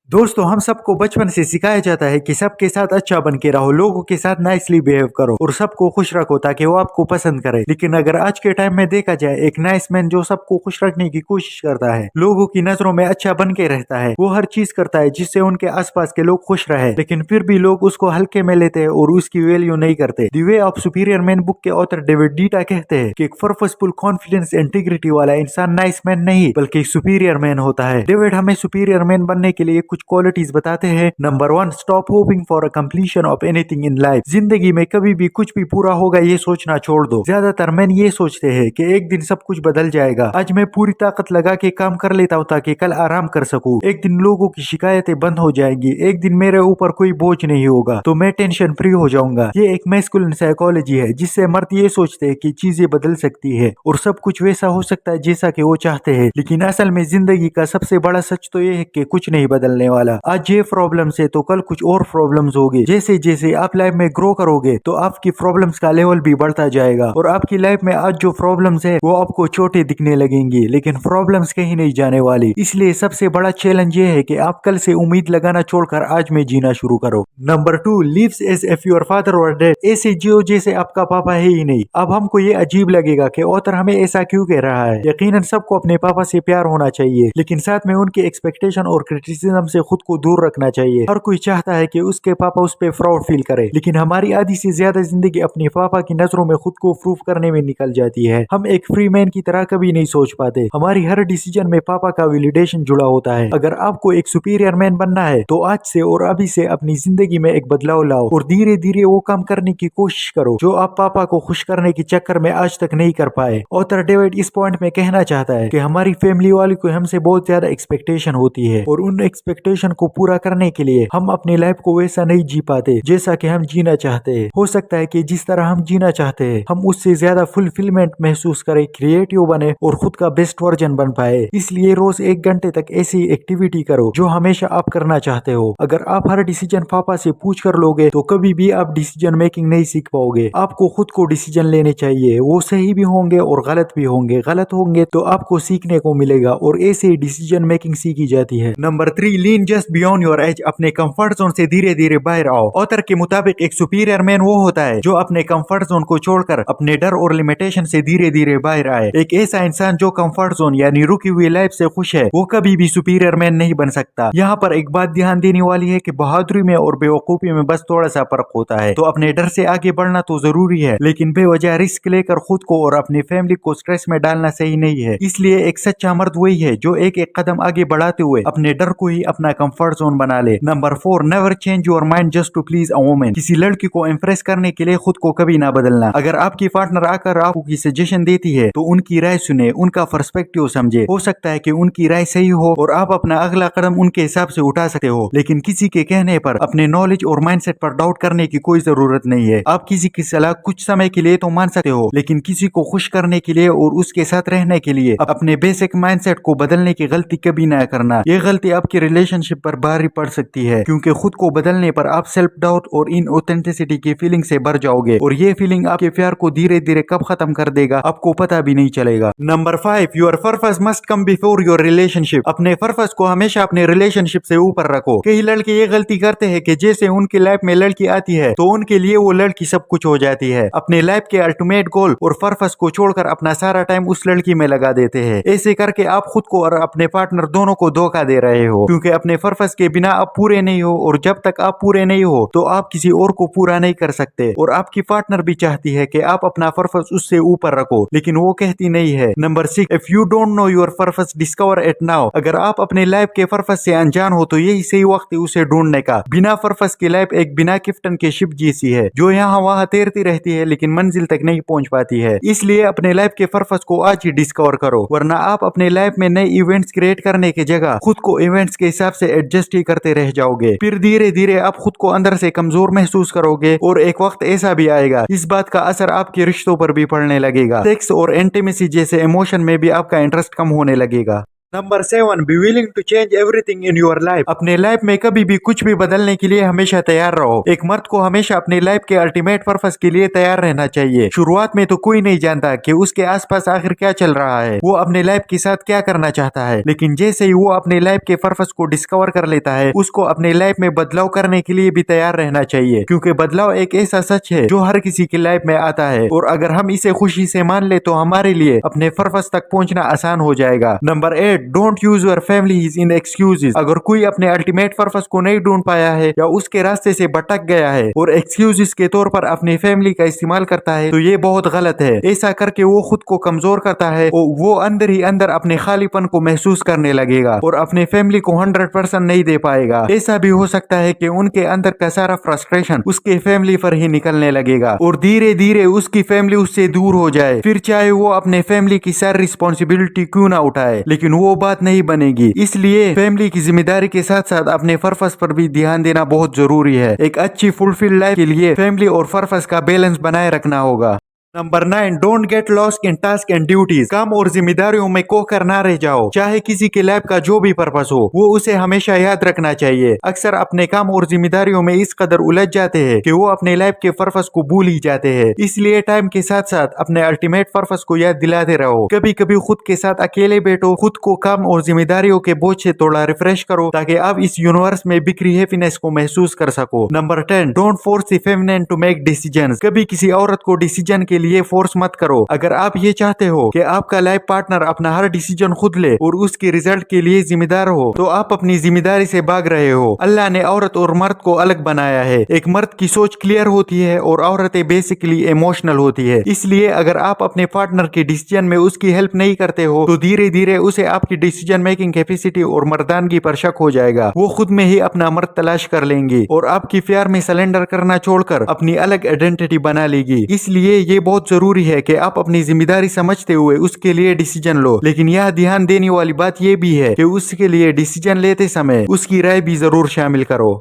दोस्तों, हम सबको बचपन से सिखाया जाता है कि सबके साथ अच्छा बन के रहो, लोगों के साथ नाइसली बिहेव करो और सबको खुश रखो ताकि वो आपको पसंद करे। लेकिन अगर आज के टाइम में देखा जाए, एक नाइस मैन जो सबको खुश रखने की कोशिश करता है, लोगों की नजरों में अच्छा बन के रहता है, वो हर चीज करता है जिससे उनके आसपास के लोग खुश रहे, लेकिन फिर भी लोग उसको हल्के में लेते हैं और उसकी वैल्यू नहीं करते। The way of superior man book के ऑथर डेविड डीटा कहते हैं कि एक पर्पसफुल, कॉन्फिडेंस, इंटीग्रिटी वाला इंसान नाइस मैन नहीं बल्कि सुपीरियर मैन होता है। डेविड हमें सुपीरियर मैन बनने के लिए कुछ क्वालिटीज बताते हैं। Number 1, stop hoping for a completion of anything in life. जिंदगी में कभी भी कुछ भी पूरा होगा ये सोचना छोड़ दो। ज्यादातर मैन ये सोचते हैं कि एक दिन सब कुछ बदल जाएगा, आज मैं पूरी ताकत लगा के काम कर लेता हूँ ताकि कल आराम कर सकूं, एक दिन लोगों की शिकायतें बंद हो जाएंगी, एक दिन मेरे ऊपर कोई बोझ नहीं होगा तो मैं टेंशन फ्री हो जाऊंगा। ये एक मैस्कुलिन साइकोलॉजी है जिससे मर्द ये सोचते हैं कि चीजें बदल सकती है और सब कुछ वैसा हो सकता है जैसा कि वो चाहते हैं। लेकिन असल में जिंदगी का सबसे बड़ा सच तो ये है कि कुछ नहीं बदलने वाला। आज ये प्रॉब्लम्स है तो कल कुछ और प्रॉब्लम्स होगी। जैसे जैसे आप लाइफ में ग्रो करोगे तो आपकी प्रॉब्लम्स का लेवल भी बढ़ता जाएगा और आपकी लाइफ में आज जो प्रॉब्लम्स है वो आपको छोटे दिखने लगेंगी, लेकिन प्रॉब्लम्स कहीं नहीं जाने वाली। इसलिए सबसे बड़ा चैलेंज ये है कि आप कल से उम्मीद लगाना छोड़कर आज में जीना शुरू करो। Number 2, lives as if your father were dead. ऐसे जियो जैसे आपका पापा है ही नहीं। अब हमको ये अजीब लगेगा कि ऑथर हमें ऐसा क्यों कह रहा है। यकीनन सबको अपने पापा से प्यार होना चाहिए, लेकिन साथ में उनके एक्सपेक्टेशन और क्रिटिसिज्म से खुद को दूर रखना चाहिए। हर कोई चाहता है कि उसके पापा उस पे प्राउड फील करे, लेकिन हमारी आधी से ज्यादा जिंदगी अपने पापा की नजरों में खुद को प्रूफ करने में निकल जाती है। हम एक फ्री मैन की तरह कभी नहीं सोच पाते। हमारी हर डिसीजन में पापा का वैलिडेशन जुड़ा होता है। अगर आपको एक सुपीरियर मैन बनना है तो आज से और अभी से अपनी जिंदगी में एक बदलाव लाओ और धीरे धीरे वो काम करने की कोशिश करो जो आप पापा को खुश करने के चक्कर में आज तक नहीं कर पाए। ऑथर डेविड इस पॉइंट में कहना चाहता है कि हमारी फैमिली वालों को हमसे बहुत ज्यादा एक्सपेक्टेशन होती है और उन एक्सपेक्टेशन को पूरा करने के लिए हम अपनी लाइफ को वैसा नहीं जी पाते जैसा कि हम जीना चाहते हैं। हो सकता है कि जिस तरह हम जीना चाहते हैं हम उससे ज्यादा फुलफिलमेंट महसूस करें, क्रिएटिव बने और खुद का बेस्ट वर्जन बन पाए। इसलिए रोज 1 घंटे तक ऐसी एक्टिविटी करो जो हमेशा आप करना चाहते हो। अगर आप हर डिसीजन पापा से पूछ कर लोगे तो कभी भी आप डिसीजन मेकिंग नहीं सीख पाओगे। आपको खुद को डिसीजन लेने चाहिए, वो सही भी होंगे और गलत भी होंगे। गलत होंगे तो आपको सीखने को मिलेगा और ऐसे डिसीजन मेकिंग सीखी जाती है। Number 3, lean just beyond your age. अपने कंफर्ट जोन से धीरे धीरे बाहर आओ। ऑथर के मुताबिक एक सुपीरियर मैन वो होता है जो अपने कंफर्ट जोन को छोड़कर अपने डर और लिमिटेशन से धीरे धीरे बाहर आए। एक ऐसा इंसान जो कंफर्ट जोन यानी रुकी हुई लाइफ से खुश है वो कभी भी सुपीरियर मैन नहीं बन सकता। यहाँ पर एक बात ध्यान देने वाली है कि बहादुरी में और बेवकूफी में बस थोड़ा सा फर्क होता है। तो अपने डर से आगे बढ़ना तो जरूरी है, लेकिन बेवजह रिस्क लेकर खुद को और अपनी फैमिली को स्ट्रेस में डालना सही नहीं है। इसलिए एक सच्चा मर्द वही है जो एक एक कदम आगे बढ़ाते हुए अपने डर को ही अपना कंफर्ट जोन बना ले। Number 4, never change your mind just to please a woman. किसी लड़की को इम्प्रेस करने के लिए खुद को कभी ना बदलना। अगर आपकी पार्टनर आकर आपको की सजेशन देती है तो उनकी राय सुने, उनका पर्सपेक्टिव समझे। हो सकता है कि उनकी राय सही हो और आप अपना अगला कदम उनके हिसाब से उठा सकते हो, लेकिन किसी के कहने पर अपने नॉलेज और माइंडसेट पर डाउट करने की कोई जरूरत नहीं है। आप किसी की सलाह कुछ समय के लिए तो मान सकते हो, लेकिन किसी को खुश करने के लिए और उसके साथ रहने के लिए अपने बेसिक माइंडसेट को बदलने की गलती कभी ना करना। ये गलती आपकी रिलेशनशिप पर भारी पड़ सकती है, क्योंकि खुद को बदलने पर आप सेल्फ डाउट और इन ऑथेंटिसिटी की फीलिंग से भर जाओगे और ये फीलिंग आपके प्यार को धीरे धीरे कब खत्म कर देगा आपको पता भी नहीं चलेगा। Number 5, your purpose must come before your relationship. अपने पर्पस को हमेशा अपने रिलेशनशिप से ऊपर रखो। कई लड़के ये गलती करते हैं कि जैसे उनकी लाइफ में लड़की आती है तो उनके लिए वो लड़की सब कुछ हो जाती है। अपने लाइफ के अल्टीमेट गोल और पर्पस को छोड़कर अपना सारा टाइम उस लड़की में लगा देते हैं। ऐसे करके आप खुद को और अपने पार्टनर दोनों को धोखा दे रहे हो, क्योंकि अपने पर्पस के बिना आप पूरे नहीं हो और जब तक आप पूरे नहीं हो तो आप किसी और को पूरा नहीं कर सकते। और आपकी पार्टनर भी चाहती है कि आप अपना पर्पस उससे ऊपर रखो, लेकिन वो कहती नहीं है। Number 6, if you don't know your purpose discover it now. अगर आप अपने लाइफ के पर्पस से अनजान हो तो यही सही वक्त है उसे ढूंढने का। बिना पर्पस की लाइफ एक बिना कैप्टन के शिप जैसी है जो यहाँ वहाँ तैरती रहती है लेकिन मंजिल तक नहीं पहुंच पाती है। इसलिए अपने लाइफ के पर्पस को आज ही डिस्कवर करो, वरना आप अपने लाइफ में नए इवेंट्स क्रिएट करने की जगह खुद को इवेंट्स के हिसाब से एडजस्ट ही करते रह जाओगे। फिर धीरे धीरे आप खुद को अंदर से कमजोर महसूस करोगे और एक वक्त ऐसा भी आएगा इस बात का असर आपके रिश्तों पर भी पड़ने लगेगा। सेक्स और इंटीमेसी जैसे इमोशन में भी आपका इंटरेस्ट कम होने लगेगा। Number 7, be willing to change everything in your life. अपने लाइफ में कभी भी कुछ भी बदलने के लिए हमेशा तैयार रहो। एक मर्द को हमेशा अपनी लाइफ के अल्टीमेट पर्पस के लिए तैयार रहना चाहिए। शुरुआत में तो कोई नहीं जानता कि उसके आसपास आखिर क्या चल रहा है, वो अपने लाइफ के साथ क्या करना चाहता है, लेकिन जैसे ही वो अपने लाइफ के पर्पस को डिस्कवर कर लेता है, उसको अपने लाइफ में बदलाव करने के लिए भी तैयार रहना चाहिए, क्योंकि बदलाव एक ऐसा सच है जो हर किसी की लाइफ में आता है, और अगर हम इसे खुशी से मान ले तो हमारे लिए अपने पर्पस तक पहुंचना आसान हो जाएगा। Number 8, don't use your family in excuses. अगर कोई अपने अल्टीमेट पर्पस को नहीं ढूंढ पाया है या उसके रास्ते से भटक गया है और एक्सक्यूजेस के तौर पर अपनी फैमिली का इस्तेमाल करता है, तो ये बहुत गलत है। ऐसा करके वो खुद को कमजोर करता है और वो अंदर ही अंदर अपने खालीपन को महसूस करने लगेगा और अपने फैमिली को 100% नहीं दे पाएगा। ऐसा भी हो सकता है कि उनके अंदर का सारा फ्रस्ट्रेशन उसके फैमिली पर ही निकलने लगेगा और धीरे धीरे उसकी फैमिली उससे दूर हो जाए, फिर चाहे वो अपने फैमिली की सारी रिस्पॉन्सिबिलिटी क्यों ना उठाए, लेकिन वो बात नहीं बनेगी। इसलिए फैमिली की जिम्मेदारी के साथ साथ अपने पर्पस पर भी ध्यान देना बहुत जरूरी है। एक अच्छी फुलफिल लाइफ के लिए फैमिली और पर्पस का बैलेंस बनाए रखना होगा। Number 9, don't get lost in task and duties. काम और जिम्मेदारियों में खोकर ना रह जाओ। चाहे किसी की लाइफ का जो भी पर्पस हो, वो उसे हमेशा याद रखना चाहिए। अक्सर अपने काम और जिम्मेदारियों में इस कदर उलझ जाते हैं कि वो अपने लाइफ के पर्पस को भूल ही जाते हैं। इसलिए टाइम के साथ साथ अपने अल्टीमेट पर्पस को याद दिलाते रहो। कभी कभी खुद के साथ अकेले बैठो, खुद को काम और जिम्मेदारियों के बोझ से थोड़ा रिफ्रेश करो, ताकि आप इस यूनिवर्स में बिखरी हैप्पीनेस को महसूस कर सको। Number 10, don't force the feminine to make decisions. कभी किसी औरत को डिसीजन के लिए फोर्स मत करो। अगर आप ये चाहते हो कि आपका लाइफ पार्टनर अपना हर डिसीजन खुद ले और उसके रिजल्ट के लिए जिम्मेदार हो, तो आप अपनी जिम्मेदारी से भाग रहे हो। अल्लाह ने औरत और मर्द को अलग बनाया है। एक मर्द की सोच क्लियर होती है और औरतें बेसिकली इमोशनल होती है। इसलिए अगर आप अपने पार्टनर के डिसीजन में उसकी हेल्प नहीं करते हो, तो धीरे धीरे उसे आपकी डिसीजन मेकिंग कैपेसिटी और मर्दानगी पर शक हो जाएगा। वो खुद में ही अपना मर्द तलाश कर लेंगी और आपकी प्यार में सरेंडर करना छोड़कर अपनी अलग आइडेंटिटी बना लेगी। इसलिए ये बहुत जरूरी है कि आप अपनी जिम्मेदारी समझते हुए उसके लिए डिसीजन लो। लेकिन यह ध्यान देने वाली बात यह भी है कि उसके लिए डिसीजन लेते समय उसकी राय भी जरूर शामिल करो।